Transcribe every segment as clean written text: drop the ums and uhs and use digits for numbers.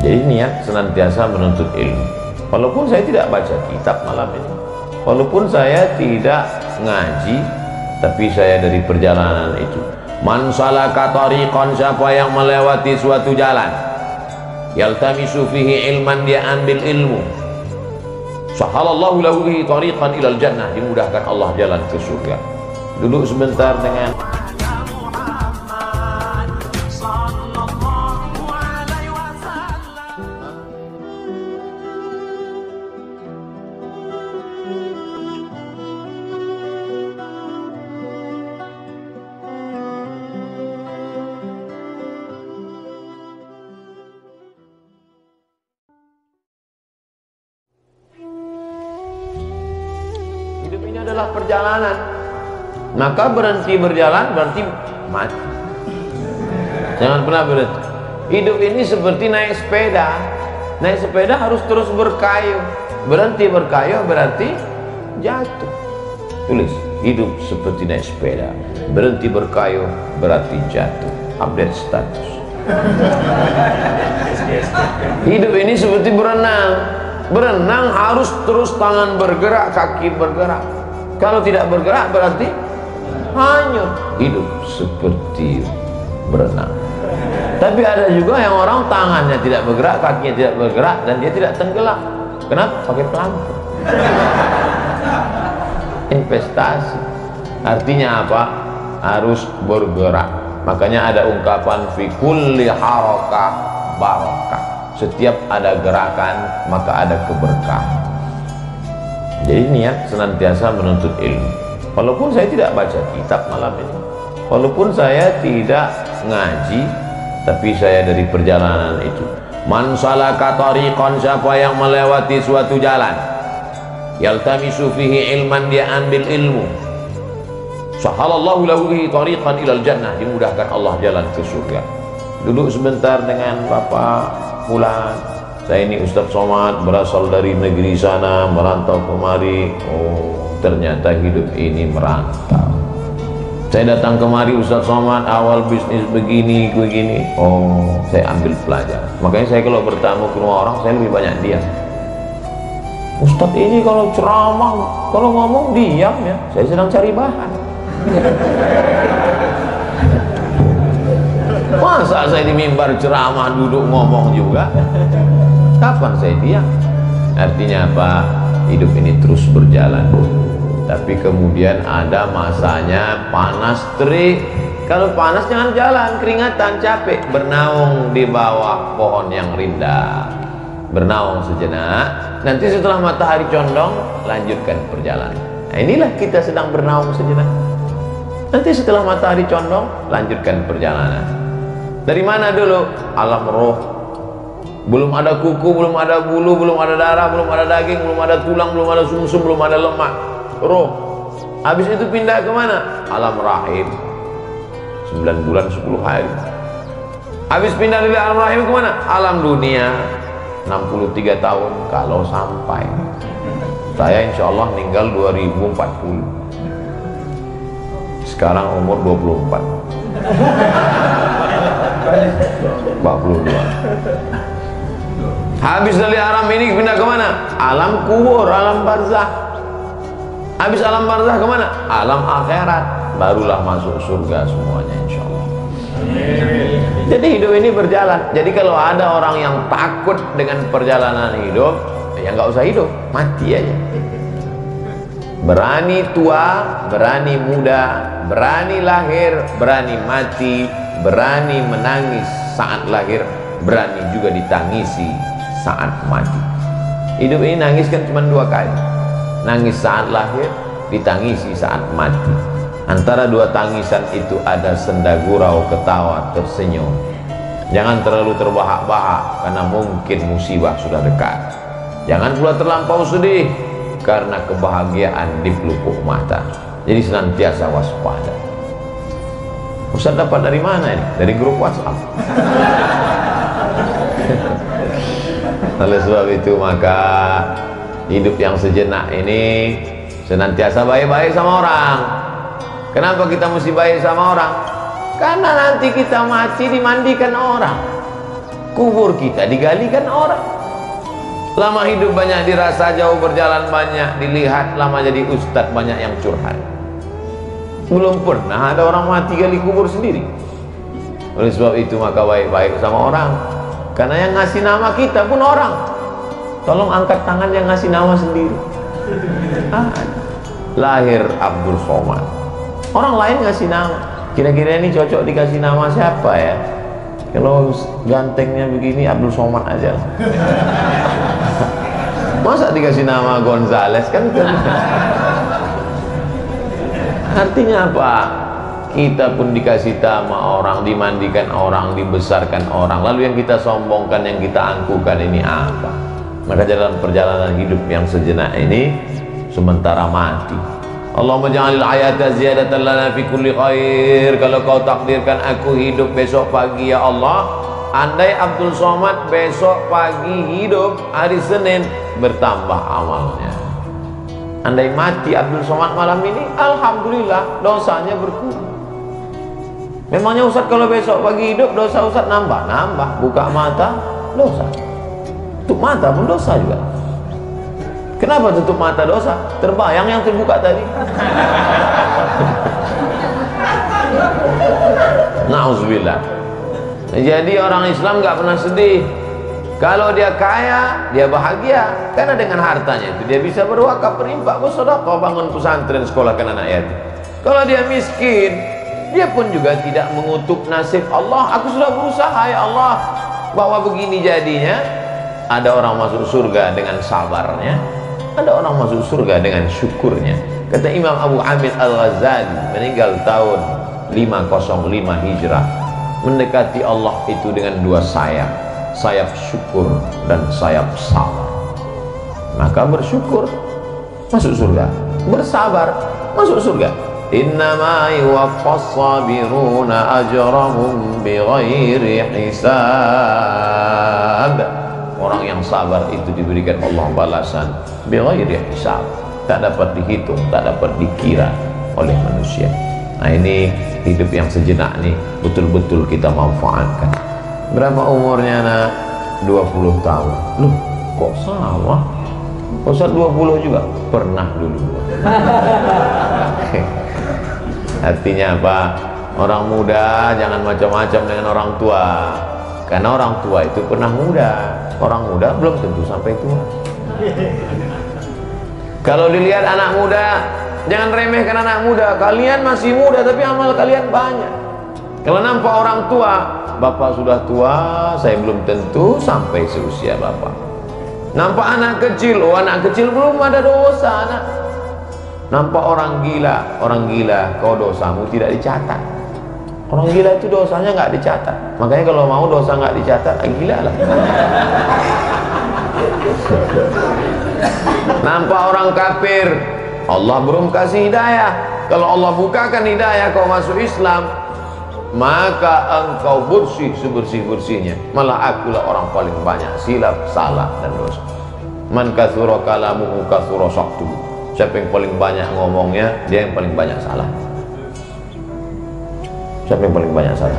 Jadi niat senantiasa menuntut ilmu. Walaupun saya tidak baca kitab malam ini, walaupun saya tidak ngaji, tapi saya dari perjalanan itu. Man salaka tariqan, siapa yang melewati suatu jalan, yaltamisu fihi ilman, dia ambil ilmu, sahalallahu lahu bihi tariqan ilal jannah, dimudahkan Allah jalan ke surga. Duduk sebentar dengan hidup ini adalah perjalanan, maka berhenti berjalan berarti mati. Jangan pernah berhenti. Hidup ini seperti naik sepeda. Naik sepeda harus terus berkayuh. Berhenti berkayuh berarti jatuh. Tulis, hidup seperti naik sepeda. Berhenti berkayuh berarti jatuh. Update status. Hidup ini seperti berenang. Berenang harus terus tangan bergerak, kaki bergerak. Kalau tidak bergerak berarti hanyut. Hidup seperti berenang. Tapi ada juga yang orang tangannya tidak bergerak, kakinya tidak bergerak, dan dia tidak tenggelam. Kenapa? Pakai pelampung. Investasi. Artinya apa? Harus bergerak. Makanya ada ungkapan fi kulli harakah barakah. Setiap ada gerakan maka ada keberkahan. Jadi niat senantiasa menuntut ilmu. Walaupun saya tidak baca kitab malam ini, walaupun saya tidak ngaji, tapi saya dari perjalanan itu. Man salaka tariqan, siapa yang melewati suatu jalan, yaltamisu fihi ilman, dia ambil ilmu, sahalallahu lahu bihi tariqan ilal jannah, dimudahkan Allah jalan ke surga. Duduk sebentar dengan Bapak Fulan. Saya ini Ustadz Somad, berasal dari negeri sana, merantau kemari. Oh, ternyata hidup ini merantau. Saya datang kemari Ustadz Somad, awal bisnis begini. Oh, saya ambil pelajaran. Makanya saya kalau bertamu ke rumah orang, saya lebih banyak diam. Ustadz ini kalau ceramah, kalau ngomong diam ya. Saya sedang cari bahan. Masa saya di mimbar ceramah duduk ngomong juga? Kapan saya diam? Artinya apa? Hidup ini terus berjalan. Tapi kemudian ada masanya panas terik. Kalau panas jangan jalan, keringatan, capek. Bernaung di bawah pohon yang rindang. Bernaung sejenak. Nanti setelah matahari condong, lanjutkan perjalanan. Nah, inilah kita sedang bernaung sejenak. Nanti setelah matahari condong, lanjutkan perjalanan. Dari mana dulu? Alam roh. Belum ada kuku, belum ada bulu, belum ada darah, belum ada daging, belum ada tulang, belum ada sumsum, belum ada lemak. Roh. Habis itu pindah ke mana? Alam rahim. 9 bulan 10 hari. Habis pindah dari alam rahim ke mana? Alam dunia. 63 tahun kalau sampai. Saya insya Allah meninggal 2040. Sekarang umur 24. 42. Habis dari alam ini pindah ke mana? Alam kubur, alam barzah. Habis alam barzah ke mana? Alam akhirat. Barulah masuk surga semuanya insya Allah. Jadi hidup ini berjalan. Jadi kalau ada orang yang takut dengan perjalanan hidup, ya nggak usah hidup, mati aja. Berani tua, berani muda, berani lahir, berani mati, berani menangis saat lahir, berani juga ditangisi saat mati. Hidup ini nangis kan cuma 2 kali. Nangis saat lahir, ditangisi saat mati. Antara 2 tangisan itu ada senda gurau, ketawa, tersenyum. Jangan terlalu terbahak-bahak karena mungkin musibah sudah dekat. Jangan pula terlampau sedih karena kebahagiaan di pelupuk mata. Jadi senantiasa waspada. Ustaz dapat dari mana ini? Dari grup WhatsApp. Oleh sebab itu maka hidup yang sejenak ini senantiasa baik-baik sama orang. Kenapa kita mesti baik sama orang? Karena nanti kita mati dimandikan orang. Kubur kita digalikan orang. Lama hidup banyak dirasa, jauh berjalan banyak dilihat, lama jadi ustadz banyak yang curhat. Belum pernah ada orang mati gali kubur sendiri. Oleh sebab itu maka baik-baik sama orang, karena yang ngasih nama kita pun orang. Tolong angkat tangan yang ngasih nama sendiri. Lahir Abdul Somad, orang lain ngasih nama. Kira-kira ini cocok dikasih nama siapa ya? Kalau gantengnya begini Abdul Somad aja. Masa dikasih nama Gonzales kan? Artinya apa? Kita pun dikasih nama orang, dimandikan orang, dibesarkan orang. Lalu yang kita sombongkan, yang kita angkuhkan ini apa? Maka dalam perjalanan hidup yang sejenak ini, sementara mati, Allahumma ja'alil hayata ziyadatan lana fi kulli khair. Kalau kau takdirkan aku hidup besok pagi ya Allah, andai Abdul Somad besok pagi hidup hari Senin, bertambah amalnya. Andai mati Abdul Somad malam ini, alhamdulillah dosanya berkurang. Memangnya Ustaz kalau besok pagi hidup dosa Ustaz nambah? Nambah. Buka mata dosa, tutup mata pun dosa juga. Kenapa tutup mata dosa? Terbayang yang terbuka tadi. Nauzubillah. Jadi orang Islam nggak pernah sedih. Kalau dia kaya, dia bahagia, karena dengan hartanya itu dia bisa berwakaf, berinfak, bersedekah, bangun pesantren, sekolahkan anak yatim. Kalau dia miskin, dia pun juga tidak mengutuk nasib Allah. Aku sudah berusaha ya Allah, bahwa begini jadinya. Ada orang masuk surga dengan sabarnya, ada orang masuk surga dengan syukurnya. Kata Imam Abu Hamid Al-Ghazali, meninggal tahun 505 Hijrah, mendekati Allah itu dengan dua sayap, sayap syukur dan sayap sabar. Maka bersyukur masuk surga, bersabar masuk surga. Innama yuwaffas sabiruna ajrahum bighairi hisab. Orang yang sabar itu diberikan Allah balasan bighairi hisab, tak dapat dihitung, tak dapat dikira oleh manusia. Nah ini hidup yang sejenak nih, betul-betul kita manfaatkan. Berapa umurnya nak? 20 tahun. Loh kok sama? Ustaz 20 juga? Pernah dulu. Artinya apa? Orang muda jangan macam-macam dengan orang tua, karena orang tua itu pernah muda. Orang muda belum tentu sampai tua. Kalau dilihat anak muda, jangan remehkan anak muda. Kalian masih muda tapi amal kalian banyak. Kalau nampak orang tua, bapak sudah tua, saya belum tentu sampai seusia bapak. Nampak anak kecil, oh anak kecil belum ada dosa anak. Nampak orang gila, kau dosamu tidak dicatat. Orang gila itu dosanya nggak dicatat. Makanya kalau mau dosa nggak dicatat, gila lah. Nampak orang kafir, Allah belum kasih hidayah. Kalau Allah bukakan hidayah kau masuk Islam, maka engkau bersih sebersih-bersihnya. Malah akulah orang paling banyak silap, salah dan dosa. Man katsura kalamuhu katsura saqtuhu. Siapa yang paling banyak ngomongnya, dia yang paling banyak salah. Siapa yang paling banyak salah?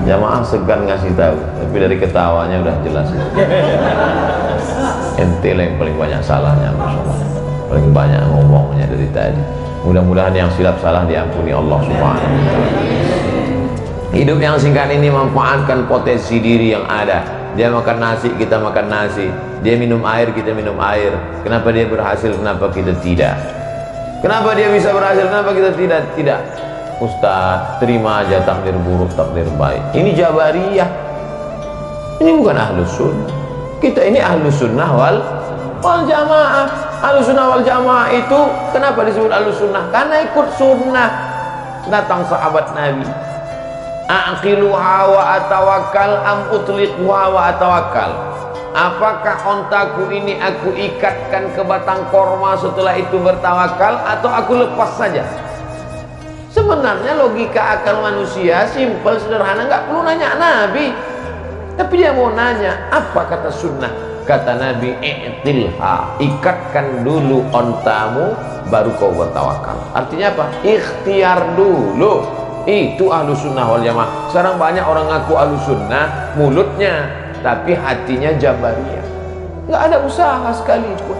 Jamaah segan ngasih tahu, tapi dari ketawanya udah jelas. Ente lah yang paling banyak salahnya, Masya Allah. Paling banyak ngomongnya dari tadi. Mudah-mudahan yang silap salah diampuni Allah Subhanahu wa Ta'ala. Hidup yang singkat ini memanfaatkan potensi diri yang ada. Dia makan nasi, kita makan nasi. Dia minum air, kita minum air. Kenapa dia berhasil, kenapa kita tidak? Kenapa dia bisa berhasil, kenapa kita tidak? Tidak. Ustaz, terima aja takdir buruk, takdir baik. Ini Jabariyah. Ini bukan Ahlus Sunnah. Kita ini Ahlus Sunnah wal Jamaah. Ahlus Sunnah wal Jamaah itu kenapa disebut Ahlus Sunnah? Karena ikut sunnah. Datang sahabat Nabi, aqiluha wa atawakkal am utliquha wa atawakkal. Apakah ontaku ini aku ikatkan ke batang korma, setelah itu bertawakal, atau aku lepas saja? Sebenarnya logika akal manusia simpel, sederhana, nggak perlu nanya Nabi. Tapi dia mau nanya, apa kata sunnah? Kata Nabi, i'tilha, ikatkan dulu ontamu, baru kau bertawakal. Artinya apa? Ikhtiar dulu. Itu Ahlus Sunnah wal Jamaah. Sekarang banyak orang ngaku Ahlus Sunnah mulutnya, tapi hatinya Jabariyah. Nggak ada usaha sekalipun.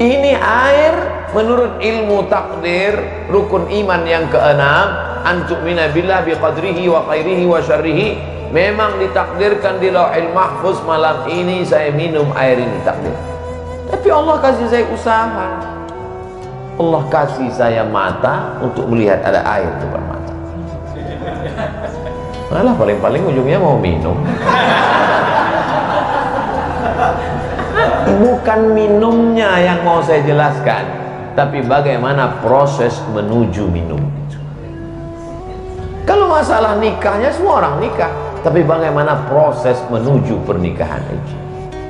Ini air menurut ilmu takdir rukun iman yang keenam, antu'mina billah biqadrihi wa khairihi wa syarrihi. Memang ditakdirkan di Lauhil Mahfuz malam ini saya minum air ini takdir. Tapi Allah kasih saya usaha. Allah kasih saya mata untuk melihat ada air di depan mata. Malah paling-paling ujungnya mau minum. Bukan minumnya yang mau saya jelaskan, tapi bagaimana proses menuju minum itu. Kalau masalah nikahnya semua orang nikah, tapi bagaimana proses menuju pernikahan itu.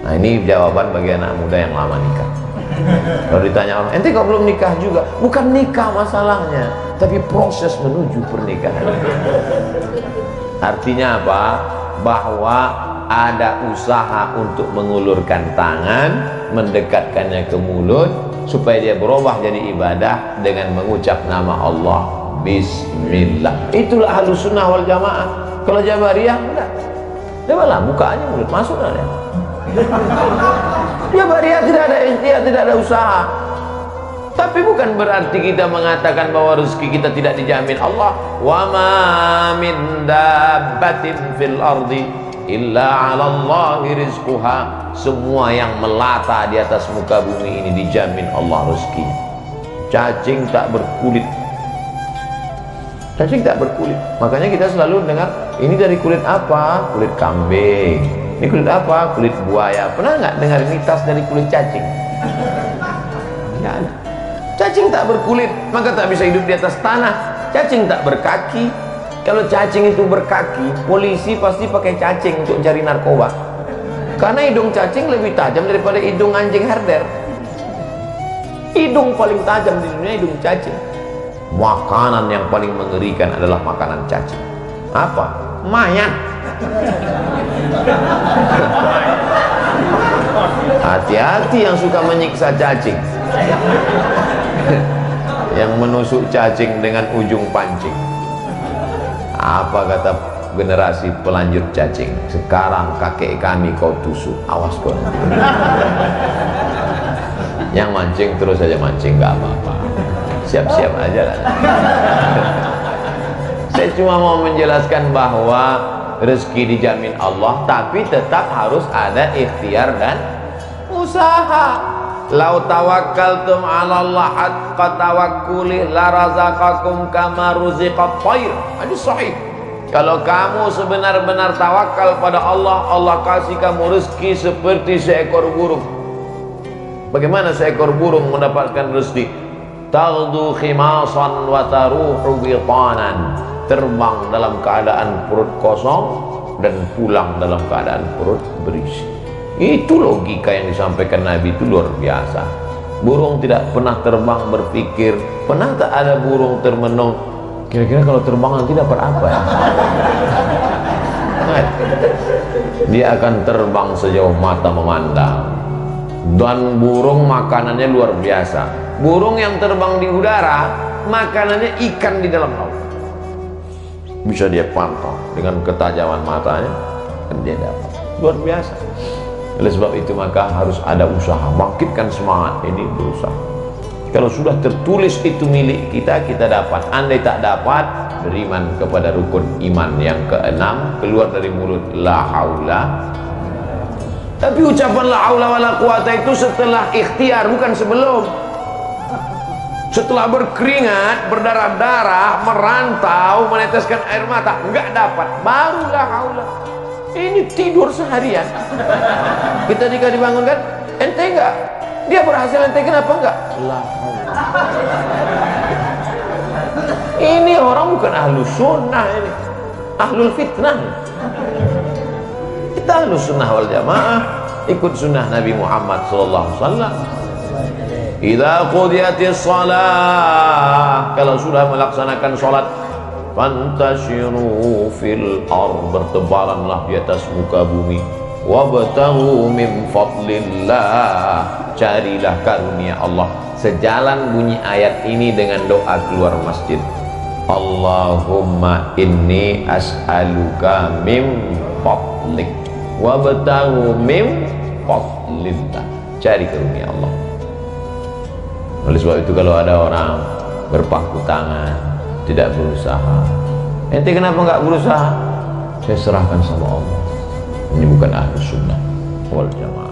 Nah, ini jawaban bagi anak muda yang lama nikah. Kalau ditanya orang, ente kok belum nikah juga? Bukan nikah masalahnya, tapi proses menuju pernikahan. Artinya apa? Bahwa ada usaha untuk mengulurkan tangan, mendekatkannya ke mulut, supaya dia berubah jadi ibadah dengan mengucap nama Allah, Bismillah. Itulah Ahlus Sunnah wal Jamaah. Kalau Jabariyah enggak. Dia malah buka aja mulut, masuk lah dia. Jabariyah tidak ada ikhtiar, tidak ada usaha. Tapi bukan berarti kita mengatakan bahwa rezeki kita tidak dijamin Allah. Wa ma min dabbatin fil ardi illa 'ala Allahi rizquha. Semua yang melata di atas muka bumi ini dijamin Allah rezekinya. Cacing tak berkulit. Cacing tak berkulit. Makanya kita selalu dengar, ini dari kulit apa? Kulit kambing. Ini kulit apa? Kulit buaya. Pernah nggak dengar ini tas dari kulit cacing? Nggak ada. Cacing tak berkulit, maka tak bisa hidup di atas tanah. Cacing tak berkaki. Kalau cacing itu berkaki, polisi pasti pakai cacing untuk cari narkoba. Karena hidung cacing lebih tajam daripada hidung anjing herder. Hidung paling tajam di dunia hidung cacing. Makanan yang paling mengerikan adalah makanan cacing. Apa? Mayat. Hati-hati yang suka menyiksa cacing. Yang menusuk cacing dengan ujung pancing. Apa kata generasi pelanjut cacing? Sekarang kakek kami kau tusuk, awas kau. Yang mancing terus saja mancing, nggak apa-apa, siap-siap aja lah. Saya cuma mau menjelaskan bahwa rezeki dijamin Allah, tapi tetap harus ada ikhtiar dan usaha. Lau tawakkaltum 'ala Allah haqqa tawakkuli la razaqakum kama ruziqat thair. Hadis sahih. Kalau kamu sebenar-benar tawakal pada Allah, Allah kasih kamu rezeki seperti seekor burung. Bagaimana seekor burung mendapatkan rezeki? Taghdu khimasan wa taruhu bitanan. Terbang dalam keadaan perut kosong dan pulang dalam keadaan perut berisi. Itu logika yang disampaikan Nabi, itu luar biasa. Burung tidak pernah terbang berpikir, pernah tak ada burung termenung, kira-kira kalau terbang nanti dapat apa ya? Nah, dia akan terbang sejauh mata memandang. Dan burung makanannya luar biasa. Burung yang terbang di udara, makanannya ikan di dalam laut. Bisa dia pantau dengan ketajaman matanya, dan dia dapat. Luar biasa. Oleh sebab itu maka harus ada usaha, bangkitkan semangat ini, berusaha. Kalau sudah tertulis itu milik kita, kita dapat. Andai tak dapat, beriman kepada rukun iman yang keenam, keluar dari mulut la haula. Tapi ucapan la haula wala quwata itu setelah ikhtiar, bukan sebelum. Setelah berkeringat, berdarah-darah, merantau, meneteskan air mata, enggak dapat, baru la haula. Ini tidur seharian. Kita jika dibangunkan, ente enggak? Dia berhasil, ente kenapa enggak? Lah. Ini orang bukan ahlus sunnah ini, ahlul fitnah. Kita ahlus sunnah wal jamaah, ikut sunnah Nabi Muhammad SAW. Idza qudiyatis shalah, kalau sudah melaksanakan sholat, fantashiru fil ard, bertebaranlah di atas muka bumi, wabtaghu min fadlillah, carilah karunia Allah. Sejalan bunyi ayat ini dengan doa keluar masjid. Allahumma inni as'aluka min fadlik wa batahu min fadlillah, cari karunia Allah. Oleh sebab itu kalau ada orang berpangku tangan, tidak berusaha, ente kenapa nggak berusaha? Saya serahkan sama Allah. Ini bukan ahlu sunnah wal jamaah.